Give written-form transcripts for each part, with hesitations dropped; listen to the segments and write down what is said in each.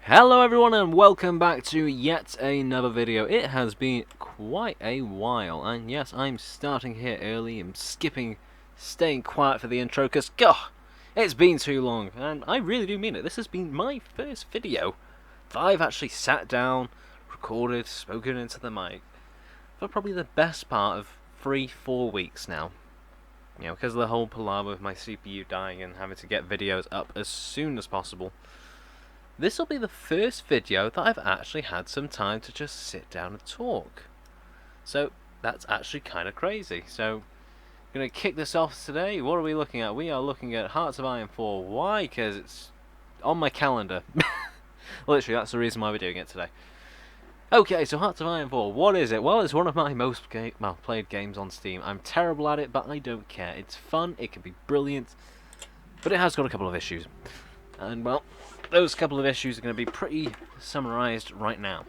Hello everyone and welcome back to yet another video. It has been quite a while, and yes, I'm starting here early and staying quiet for the intro because, gosh, it's been too long, and I really do mean it. This has been my first video that I've actually sat down, recorded, spoken into the mic for probably the best part of 3-4 weeks now. You know, because of the whole palaver with my CPU dying and having to get videos up as soon as possible. This will be the first video that I've actually had some time to just sit down and talk. So that's actually kind of crazy. So I'm going to kick this off today. What are we looking at? We are looking at Hearts of Iron 4. Why? Because it's on my calendar. Literally, that's the reason why we're doing it today. Okay, so Hearts of Iron 4, what is it? Well, it's one of my most played games on Steam. I'm terrible at it, but I don't care. It's fun, it can be brilliant, but it has got a couple of issues. And, well, those couple of issues are going to be pretty summarized right now.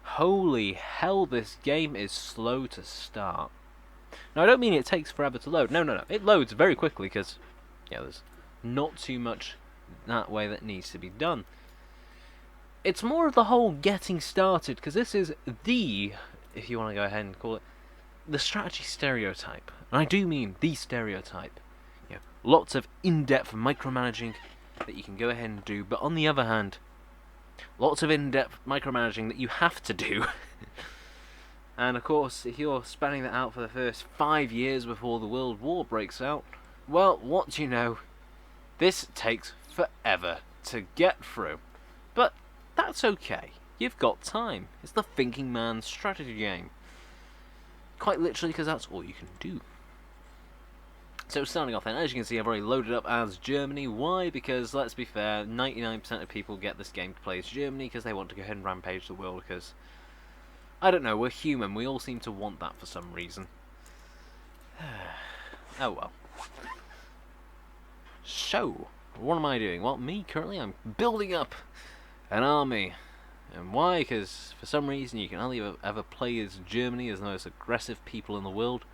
Holy hell, this game is slow to start. Now, I don't mean it takes forever to load. No. It loads very quickly because, yeah, there's not too much that way that needs to be done. It's more of the whole getting started, because this is the, if you want to go ahead and call it, the strategy stereotype. And I do mean the stereotype. You know, lots of in-depth micromanaging that you can go ahead and do, but on the other hand, lots of in-depth micromanaging that you have to do. And of course, if you're spanning that out for the first 5 years before the World War breaks out, well, what do you know? This takes forever to get through. But that's okay. You've got time. It's the thinking man's strategy game. Quite literally, because that's all you can do. So starting off then, as you can see, I've already loaded up as Germany. Why? Because, let's be fair, 99% of people get this game to play as Germany because they want to go ahead and rampage the world because, I don't know, we're human. We all seem to want that for some reason. Oh well. So, what am I doing? Well, me, currently, I'm building up an army. And why? Because for some reason you can only ever play as Germany, as the most aggressive people in the world,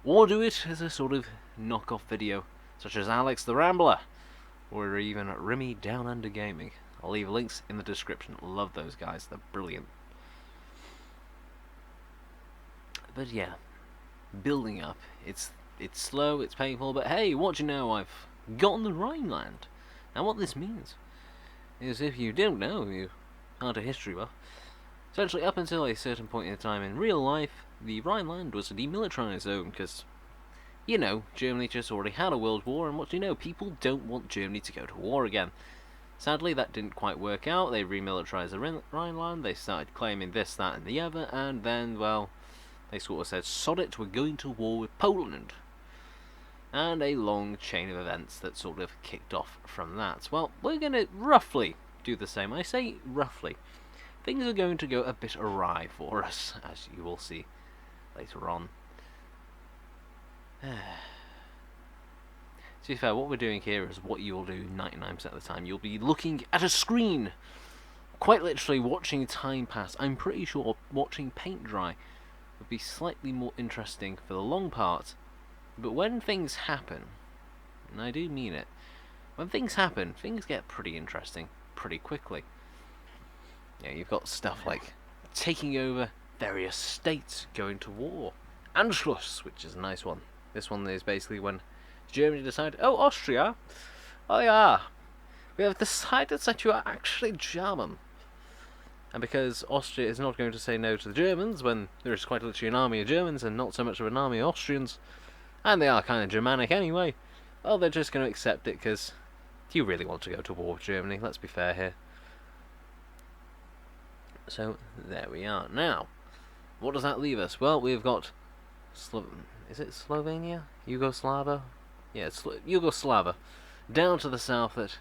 or do it as a sort of knockoff video, such as Alex the Rambler, or even Remy Down Under Gaming. I'll leave links in the description. Love those guys, they're brilliant. But yeah, building up. It's slow, it's painful, but hey, what do you know? I've gotten the Rhineland. Now what this means is, if you don't know, you aren't a history buff, essentially up until a certain point in time in real life, the Rhineland was a demilitarized zone because, you know, Germany just already had a world war, and what do you know, people don't want Germany to go to war again. Sadly, that didn't quite work out. They remilitarized the Rhineland, they started claiming this, that, and the other, and then, well, they sort of said, sod it, we're going to war with Poland. And a long chain of events that sort of kicked off from that. Well, we're going to roughly do the same. I say roughly. Things are going to go a bit awry for us, as you will see later on. To be fair, what we're doing here is what you'll do 99% of the time. You'll be looking at a screen, quite literally watching time pass. I'm pretty sure watching paint dry would be slightly more interesting for the long part. But when things happen, and I do mean it, when things happen, things get pretty interesting pretty quickly. Yeah, you've got stuff like taking over various states, going to war. Anschluss, which is a nice one. This one is basically when Germany decided, oh, Austria, oh yeah, we have decided that you are actually German. And because Austria is not going to say no to the Germans, when there is quite literally an army of Germans and not so much of an army of Austrians, and they are kind of Germanic anyway, well, they're just going to accept it because, do you really want to go to war with Germany? Let's be fair here. So, there we are. Now, what does that leave us? Well, we've got is it Slovenia? Yugoslavia? Yeah, it's Yugoslavia. Down to the south that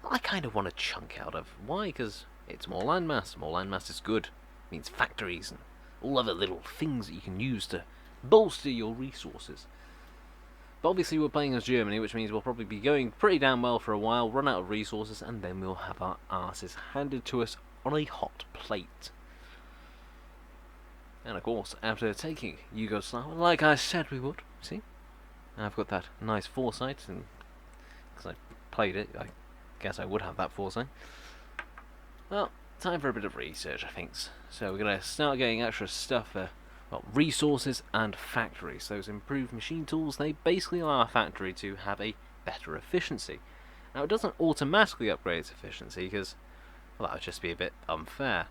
I kind of want to chunk out of. Why? Because it's more landmass. More landmass is good. It means factories and all other little things that you can use to bolster your resources. But obviously we're playing as Germany, which means we'll probably be going pretty damn well for a while, run out of resources, and then we'll have our asses handed to us on a hot plate. And of course, after taking Yugoslavia, like I said we would, see? I've got that nice foresight, and because I played it, I guess I would have that foresight. Well, time for a bit of research, I think. So we're going to start getting extra stuff for, well, resources and factories. Those improved machine tools, they basically allow a factory to have a better efficiency. Now, it doesn't automatically upgrade its efficiency because, well, that would just be a bit unfair.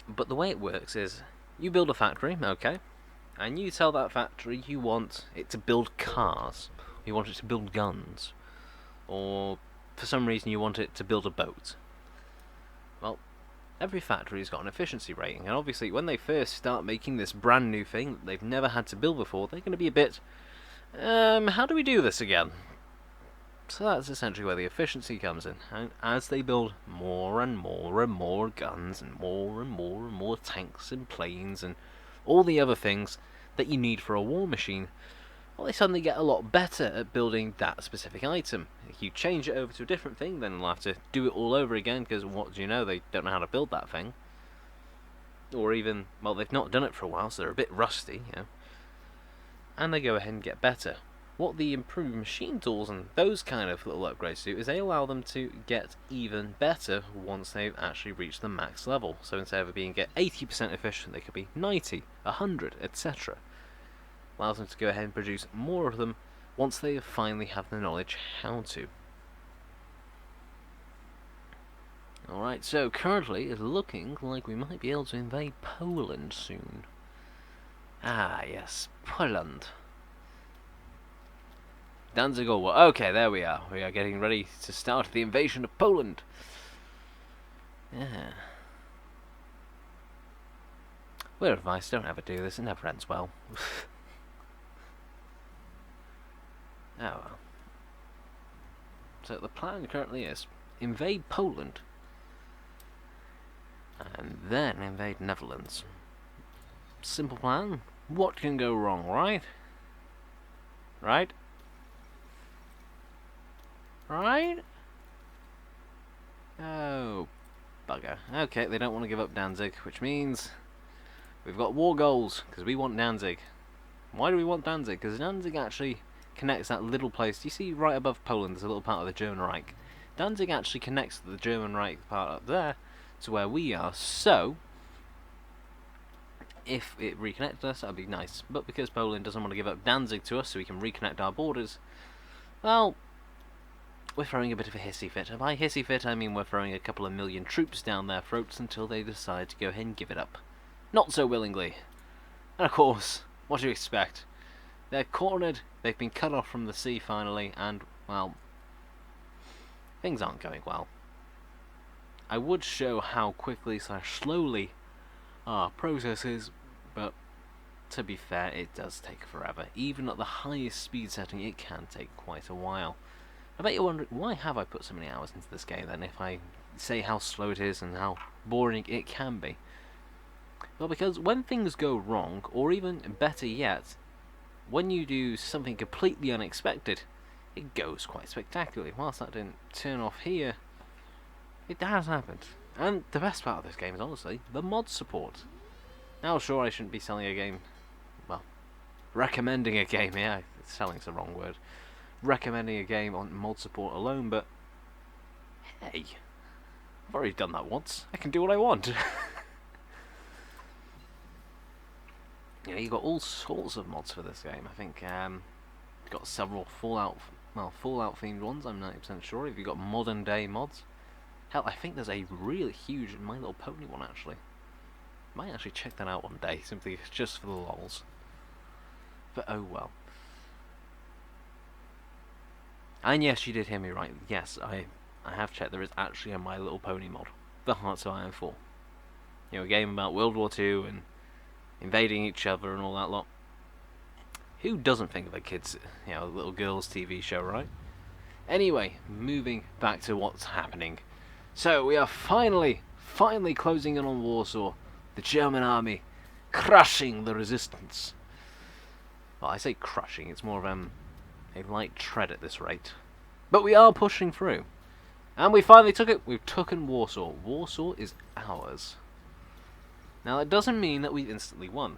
But the way it works is, you build a factory, okay, and you tell that factory you want it to build cars, you want it to build guns, or for some reason you want it to build a boat. Well, every factory's got an efficiency rating, and obviously when they first start making this brand new thing that they've never had to build before, they're going to be a bit, how do we do this again? So that's essentially where the efficiency comes in, and as they build more and more and more guns and more tanks and planes and all the other things that you need for a war machine, well, they suddenly get a lot better at building that specific item. If you change it over to a different thing, then they'll have to do it all over again, because what do you know, they don't know how to build that thing. Or even, well, they've not done it for a while, so they're a bit rusty, you know. And they go ahead and get better. What the improved machine tools and those kind of little upgrades do is they allow them to get even better once they've actually reached the max level. So instead of being get 80% efficient, they could be 90, 100, etc. Allows them to go ahead and produce more of them once they finally have the knowledge how to. Alright, so currently it's looking like we might be able to invade Poland soon. Ah, yes, Poland. Danzig or what? Okay, there we are. We are getting ready to start the invasion of Poland. Yeah. Word of advice, don't ever do this, it never ends well. Oh well. So the plan currently is invade Poland and then invade Netherlands. Simple plan. What can go wrong, right? Right? Right? Oh, bugger. Okay, they don't want to give up Danzig, which means we've got war goals, because we want Danzig. Why do we want Danzig? Because Danzig actually connects that little place. You see right above Poland there's a little part of the German Reich. Danzig actually connects the German Reich part up there to where we are, so if it reconnected us, that'd be nice. But because Poland doesn't want to give up Danzig to us so we can reconnect our borders, well, we're throwing a bit of a hissy fit. And by hissy fit, I mean we're throwing a couple of million troops down their throats until they decide to go ahead and give it up. Not so willingly. And of course, what do you expect? They're cornered, they've been cut off from the sea finally, and, well, things aren't going well. I would show how quickly / slowly our process is, but to be fair, it does take forever. Even at the highest speed setting, it can take quite a while. I bet you're wondering, why have I put so many hours into this game then, if I say how slow it is and how boring it can be? Well, because when things go wrong, or even better yet, when you do something completely unexpected, it goes quite spectacularly. Whilst that didn't turn off here, it has happened. And the best part of this game is honestly the mod support. Now sure, I shouldn't be selling a game, well, recommending a game, yeah, selling's the wrong word. Recommending a game on mod support alone, but hey, I've already done that once. I can do what I want. Yeah, you got all sorts of mods for this game. I think you've got several Fallout themed ones. I'm 90% sure. If you've got modern day mods, hell, I think there's a really huge My Little Pony one actually. Might actually check that out one day, simply just for the lols. But oh well. And yes, you did hear me right. Yes, I have checked. There is actually a My Little Pony mod, The Hearts of Iron 4. You know, a game about World War II and invading each other and all that lot. Who doesn't think of a kid's, you know, little girl's TV show, right? Anyway, moving back to what's happening. So we are finally closing in on Warsaw. The German army crushing the resistance. Well, I say crushing. It's more of a light tread at this rate. But we are pushing through. And we finally took it. We've taken Warsaw. Warsaw is ours. Now that doesn't mean that we've instantly won.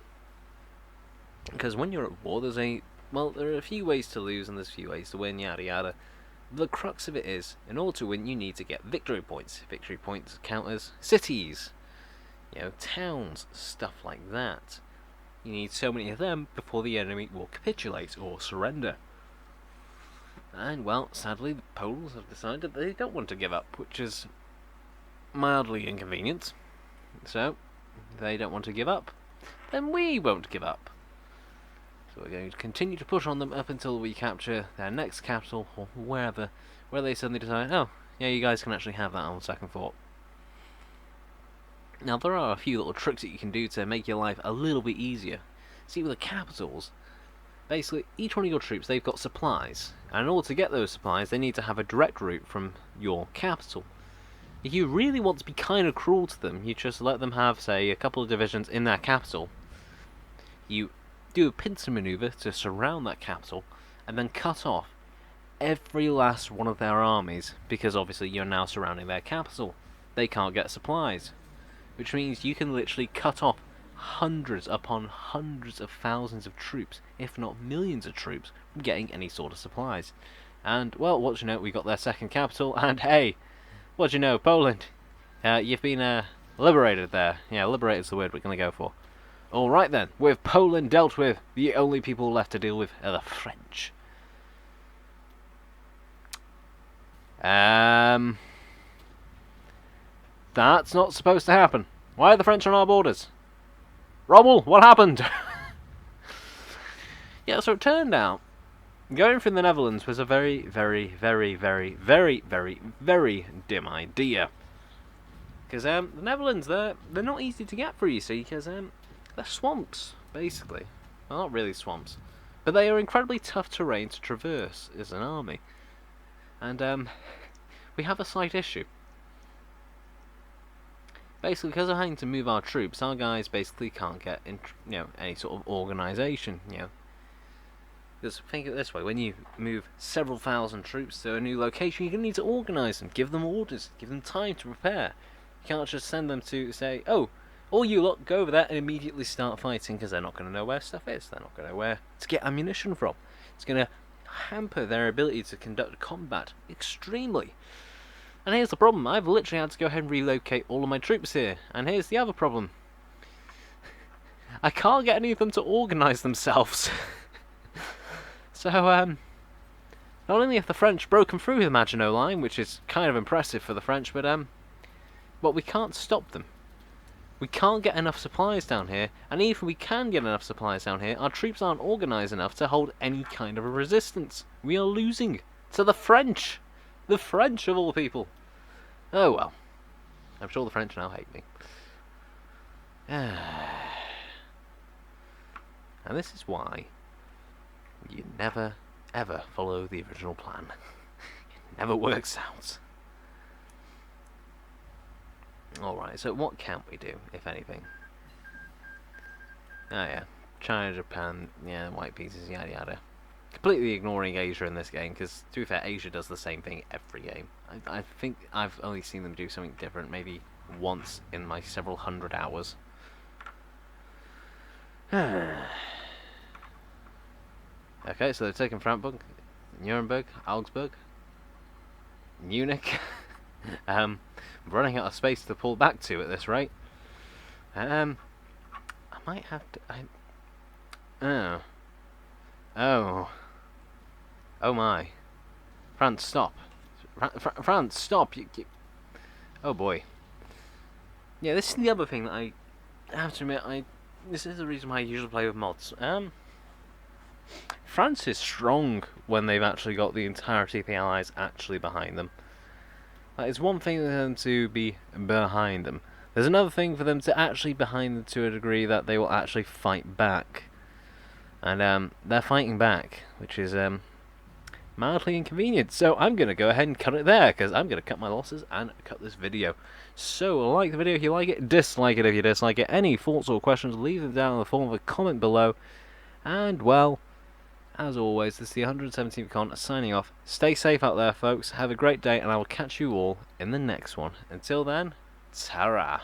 Because when you're at war, there are a few ways to lose and there's a few ways to win, yada yada. the crux of it is, in order to win, you need to get victory points. Victory points count as cities, towns, stuff like that. You need so many of them before the enemy will capitulate or surrender. And, well, sadly, the Poles have decided they don't want to give up, which is mildly inconvenient. So, if they don't want to give up, then we won't give up. So we're going to continue to push on them up until we capture their next capital, or wherever, where they suddenly decide, oh, yeah, you guys can actually have that on second thought. Now, there are a few little tricks that you can do to make your life a little bit easier. See, with the capitals, basically, each one of your troops, they've got supplies. And in order to get those supplies, they need to have a direct route from your capital. If you really want to be kind of cruel to them, you just let them have, say, a couple of divisions in their capital. You do a pincer maneuver to surround that capital, and then cut off every last one of their armies, because obviously you're now surrounding their capital. They can't get supplies, which means you can literally cut off hundreds upon hundreds of thousands of troops, if not millions of troops, from getting any sort of supplies. And, well, what do you know, we got their second capital, and hey, what do you know, Poland, you've been liberated there. Yeah, liberated's the word we're going to go for. Alright then, with Poland dealt with, the only people left to deal with are the French. That's not supposed to happen. Why are the French on our borders? Rommel, what happened? Yeah, so it turned out, going through the Netherlands was a very, very, very, very, very, very, very dim idea. Because the Netherlands, they're not easy to get through, you see, because they're swamps, basically. Well, not really swamps. But they are incredibly tough terrain to traverse as an army. And we have a slight issue. Basically, because of having to move our troops, our guys basically can't get any sort of organisation, Because think of it this way, when you move several thousand troops to a new location, you're going to need to organise them, give them orders, give them time to prepare. You can't just send them to say, oh, all you lot go over there and immediately start fighting, because they're not going to know where stuff is. They're not going to know where to get ammunition from. It's going to hamper their ability to conduct combat extremely. And here's the problem. I've literally had to go ahead and relocate all of my troops here. And here's the other problem. I can't get any of them to organise themselves. So, not only have the French broken through the Maginot Line, which is kind of impressive for the French, but we can't stop them. We can't get enough supplies down here, and even if we can get enough supplies down here, our troops aren't organised enough to hold any kind of a resistance. We are losing to the French! The French, of all people! Oh well. I'm sure the French now hate me. And this is why you never, ever follow the original plan. It never works out. Alright, so what can we do, if anything? Oh yeah, China, Japan, yeah, white pieces, yada yada. Completely ignoring Asia in this game, because to be fair, Asia does the same thing every game. I think I've only seen them do something different maybe once in my several hundred hours. Okay, so they've taken Frankfurt, Nuremberg, Augsburg, Munich. Running out of space to pull back to at this rate. I might have to. Oh my! France, stop! France, stop! You. Oh boy. Yeah, this is the other thing that I have to admit. This is the reason why I usually play with mods. France is strong when they've actually got the entirety of the Allies actually behind them. That is one thing for them to be behind them. There's another thing for them to actually behind them to a degree that they will actually fight back. And they're fighting back, which is mildly inconvenient. So I'm going to go ahead and cut it there, because I'm going to cut my losses and cut this video. So like the video if you like it, dislike it if you dislike it. Any thoughts or questions, leave them down in the form of a comment below. And well, as always, this is the 117th Con signing off. Stay safe out there, folks. Have a great day, and I will catch you all in the next one. Until then, ta-ra.